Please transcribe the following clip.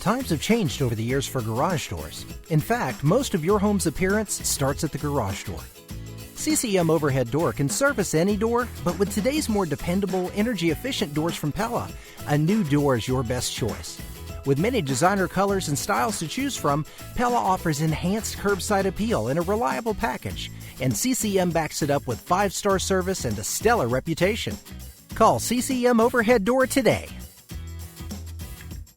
Times have changed over the years for garage doors. In fact, most of your home's appearance starts at the garage door. CCM Overhead Door can service any door, but with today's more dependable, energy-efficient doors from Pella, a new door is your best choice. With many designer colors and styles to choose from, Pella offers enhanced curbside appeal in a reliable package, and CCM backs it up with 5-star service and a stellar reputation. Call CCM Overhead Door today